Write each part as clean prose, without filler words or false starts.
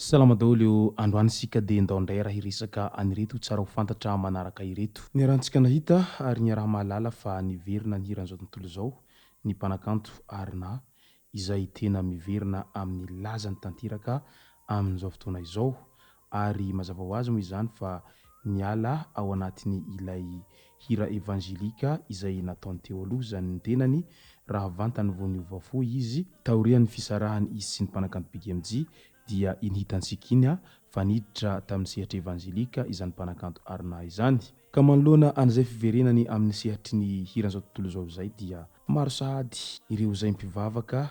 Salama daholo eo androany isika dia ndaondray raha hiresaka anireto tsara ho fantatra manaraka ireto. Ny rahantsika nahita ary ny raha mahalala fa niverina ny hiran'izao tontolo izao ny mpanakanto Arna izay tena miverina amin'ny lazany tanteraka amin'izao fotoana izao ary mazava ho azy moa izany fa niala ao anatiny ilay hira evangelika izay nataony teo aloha izany ny tenany raha vantany vao niova fohy izy taorian'ny fisarahany izy sy ny mpanakanto BGMJ dia inhitantsika iny fa niditra tamin'ny sehatra evangelika izany mpanakanto Arna izany. Ka manoloana an'izay fiverenany amin'ny sehatry ny hiran'izao tontolo izao izay dia maro sahady ireo izay mpivavaka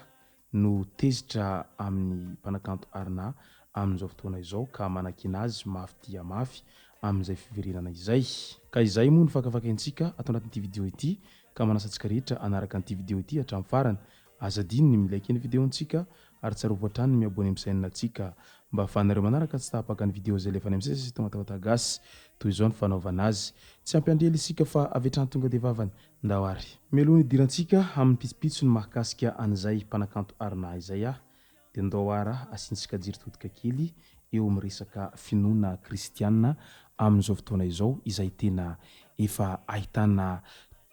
no tezitra amin'ny mpanakanto Arna amin'izao fotoana izao ka manakina azy mafy dia mafy amin'izay fiverenana izay. Ka izay moa ny fakafakaintsika ato anatin'ity video ity ka manasantsika rehetra anaraka an'ity video ity hatramin'ny farany. Aza diny ny milaiky ny videontsika ary tsarovy hatrany ny miabony amin'ny chaîne-ntsika mba ahafahanareo manaraka tsy tahapaka ny video izay lefany amin'izay sy tonga gasy toy izao ny fanaovana azy. Tsy ampiandrely isika fa avetrany tonga dia vavany ndahoary. Mialoha ny idirantsika amin'ny pitsopitso ny mahakasika an'izay mpanakanto Arna izay dia ndahoara asiantsika jirototoka kely eo amin'ny resaka finoana kristianina amin'izao fotoana izao izay tena efa ahitana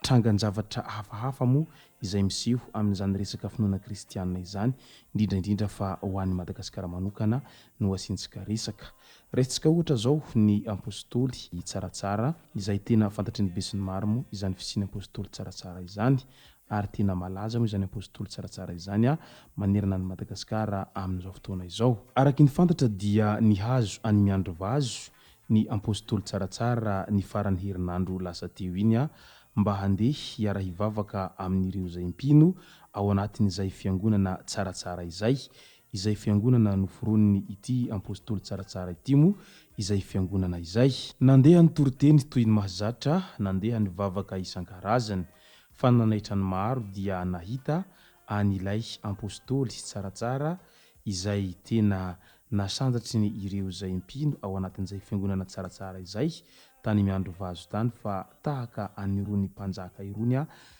trangan-javatra hafahafa moa izay miseho amin'izany resaka finoana kristianina izany indrindra fa ho an'ny Madagasikara manokana no asiantsika resaka. Raisitsika ohatra zao ny apôstôly tsaratsara izay tena fantatry ny be sy ny maro moa izany fisiany apôstôly tsaratsara izany ary tena malaza moa izany apôstôly tsaratsara izany manerana ny Madagasikara amin'izao fotoana izao. Araky ny fantatra dia nihazo any Miandry Vazo ny apôstôly tsaratsara ny farany herinandro lasa teo iny mba handeha hiara hivavaka amin'ireo izay mpino ao anatin'izay fiangonana tsaratsara izay fiangonana noforonin'ny ity apôstôly tsaratsara ity moa izay fiangonana izay. Nandeha nitoriteny toy ny mahazatra, nandeha nivavaka isan-karazany fa nanaitra ny maro dia nahita an'ilay apôstôly tsaratsara izay tena nasandatry ny ireo izay mpino ao anatin'izay fiangonana tsaratsara izay tany Miandry Vazo tany fa tahaka anirony mpanjaka irony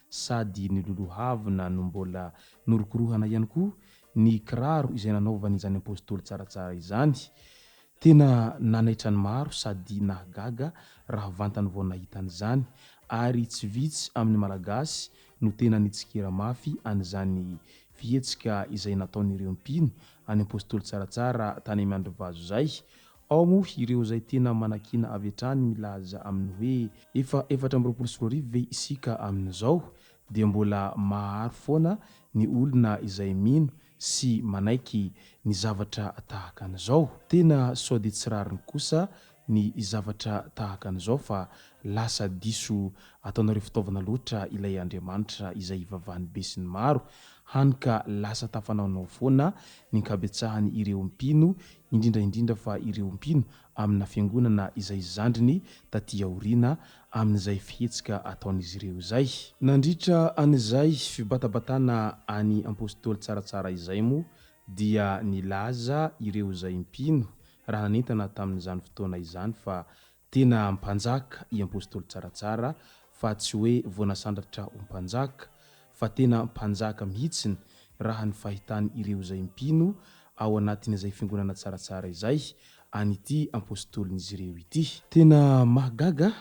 sady ny lolohavina no mbola norokorohana ihany koa ny kiraro izay nanaovany izany apôstôly tsaratsara izany. Tena nanaitra ny maro sady nahagaga raha vantany vao nahitany izany ary tsy vitsy amin'ny malagasy no tena nitsikira mafy an'izany fihetsika izay nataon'ireo mpino any apôstôly tsaratsara tany Miandry Vazo izay. Ao moa ireo izay tena manakina avy hatrany milaza amin'ny hoe efa 420 ve isika amin'izao dia mbola maharo foana ny olona izay mino sy manaiky ny zavatra tahaka an'izao. Tena sao dia tsy rariny kosa ny zavatra tahaka an'izao fa lasa diso ataonareo fitaovana loatra ilay Andriamanitra izay ivavahany be sy ny maro hany ka lasa tafanaonao foana ny kabetsahany ireo mpino indrindra fa ireo mpino amina fiangonana izay zandriny taty aoriana amin'izay fihetsika ataon'izy ireo izay. Nandritra an'izay fibatabatana any apôstôly tsaratsara izay moa dia nilaza ireo izay mpino raha nanentana tamin'izany fotoana izany fa tena mpanjaka i apôstôly tsaratsara fa tsy hoe vao nasandatra ho mpanjaka fa tena mpanjaka mihitsiny raha ny fahitany ireo izay mpino ao anatin'izay fiangonana tsaratsara izay an'ity apôstôlin'izy ireo ity. Tena mahagaga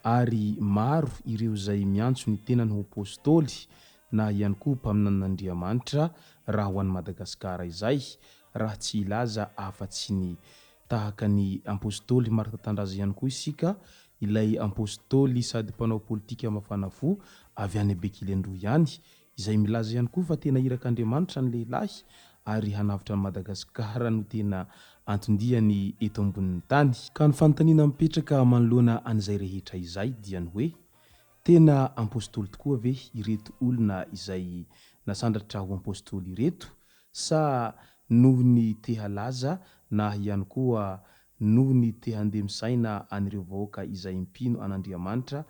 ary maro ireo izay miantso ny tenany ho apôstôly na ihany koa mpaminan'Andriamanitra raha ho an'ny Madagasikara izay raha tsy ilaza afa-tsy ny tahaka ny apôstôly Marta Tandraza ihany koa isika ilay apôstôly sady mpanao politika mafana fo avy any Bekilendro ihany izay milaza ihany koa fa tena irak'Andriamanitra ny lehilahy ary hanavitra ny Madagasikara no tena antondiany eto ambonin'ny tany. Ka ny fanontaniana mipetraka manoloana an'izay rehetra izay dia ny hoe tena apôstôly tokoa ve ireto olona izay nasandratra ho apôstôly ireto sa noho ny te halaza na ihany koa noho ny te handeha misaina an'ireo vahoaka izay mipino an'Andriamanitra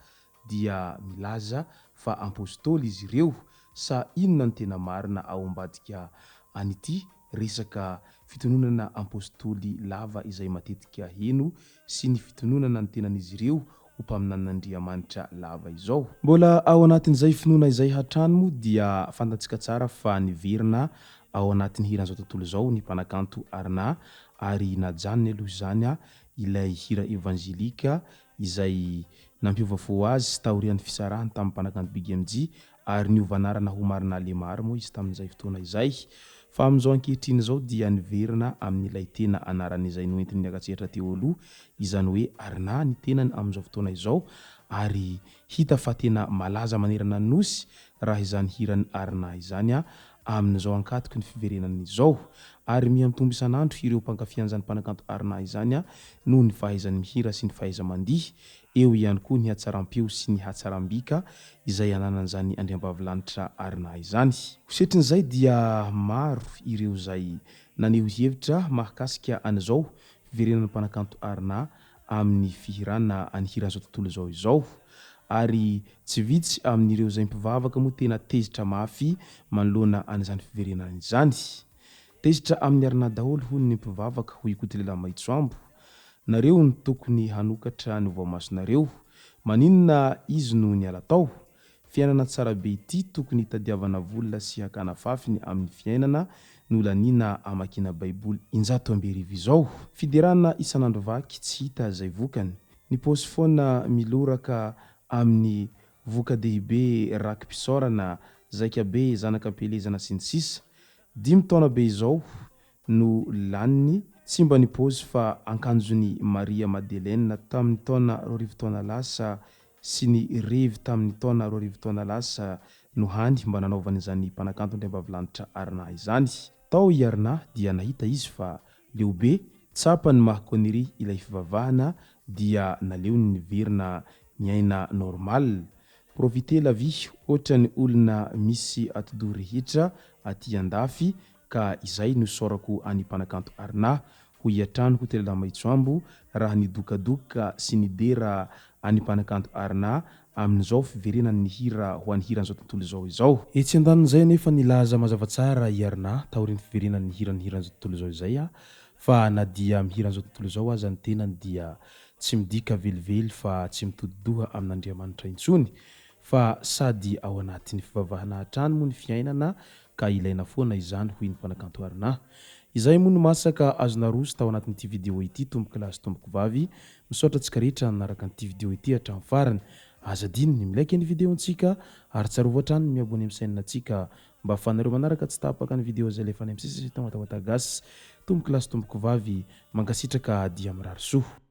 dia milaza fa apôstôly izy ireo sa inona ny tena marina ao ambadika an'ity resaka fitononana apôstôly lava izay matetika heno sy ny fitononana ny tenan'izy ireo ho mpaminan'Andriamanitra lava izao. Mbola ao anatin'izay finoana izay hatrany moa dia fantatsika tsara fa niverina ao anatin'ny hiran'izao tontolo izao ny mpanakanto Arna ary najanony aloha izany ilay hira evanjelika izay nampiova fo azy sy taorian'ny fisarahany tamin'ny mpanakanto Big MJ ary niova anarana ho Marina Lemary moa izy tamin'izay fotoana izay. Fa amin'izao ankehitriny izao dia niverina amin'ilay tena anaran'izay noentiny niakatsehatra teo aloha izany hoe Arna ny tenany amin'izao fotoana izao ary hita fa tena malaza manerana ny nosy raha izany hirany Arna izany amin'izao ankatoky ny fiverenany izao ary miamitombo isan'andro ireo mpankafy an'izany mpanakanto Arna izany noho ny fahaizany mihira sy ny fahaiza-mandihy eo ihany koa ny hatsaram-peo sy ny hatsaram-bika izay ananan'izany andriambavilanitra Arna izany. Setrin'izay dia maro ireo izay naneho hevitra mahakasika an'izao fiverenan'ny mpanakanto Arna amin'ny fihirana any hiran'izao tontolo izao ary tsy vitsy amin'ireo izay mpivavaka moa tena tezitra mafy manoloana an'izany fiverenana izany. Tezitra amin'ny Arna daholo hoy ny mpivavaka hoy Kotilela Maitsoambo, nareo ny tokony hanokatra ny voamasonareo, maninona izy no ny ala tao? Fiainana tsara be ity tokony hitadiavana vola sy hakana fafiny amin'ny fiainana no laniana amakiana baiboly 120 izao. Fiderana isan'andro vaky tsy hita izay vokany. Ny paosy foana miloraka amin'ny voka-dehibe rakim-pisaorana Zaikabe zanaka Pelezana sy ny sisa. 5 taona be izao no laniny tsy mba ny paosy fa ankanjony Maria Madeleine tamin'ny taona 2 taona lasa sy ny revy tamin'ny taona 2 taona lasa no hany mba nanaovana izany mpanakanto andriambavilanitra Arna izany. Tao i Arna dia nahita izy fa leobe tsapany mahakonery ilay fivavahana dia naleo ny niverina miaina normal. Profite la vie ohatra ny olona misy atido rehetra aty andafy ka izay no sorako any mpanakanto Arna ho iatrano Kotilela Maitsoambo raha nidokadoka sy nidera any mpanakanto Arna amin'izao fiverenany ny hira ho an'ny hiran'izao tontolo izao. Etsy andanin'izay nefa nilaza mazava tsara i Arna taorian'ny fiverenany hiran'izao tontolo izao izay fa na dia mihiran'izao tontolo izao aza ny tenany dia tsy midika velively fa tsy mitodi-doha amin'Andriamanitra intsony fa sady ao anatin'ny fivavahana hatrany moa ny fiainana ka ilaina foana izany hoy ny mpanakanto Arna. Izay moa no masaka azona roso tao anatin'ity vidéo ity tomboko lahy sy tomboko vavy. Misaotra antsika rehetra nanaraka an'ity vidéo ity hatramin'ny farany. Azadiny ny milaiky ny vidéo antsika ary tsarovatra hatrany miabony amin'ny sainina antsika mba ahafahanareo manaraka tsy tapaka ny vidéo izay lefa any amin'ny sisy tonga gasy. Tomboko lahy sy tomboko vavy mankasitraka dia mirary soa.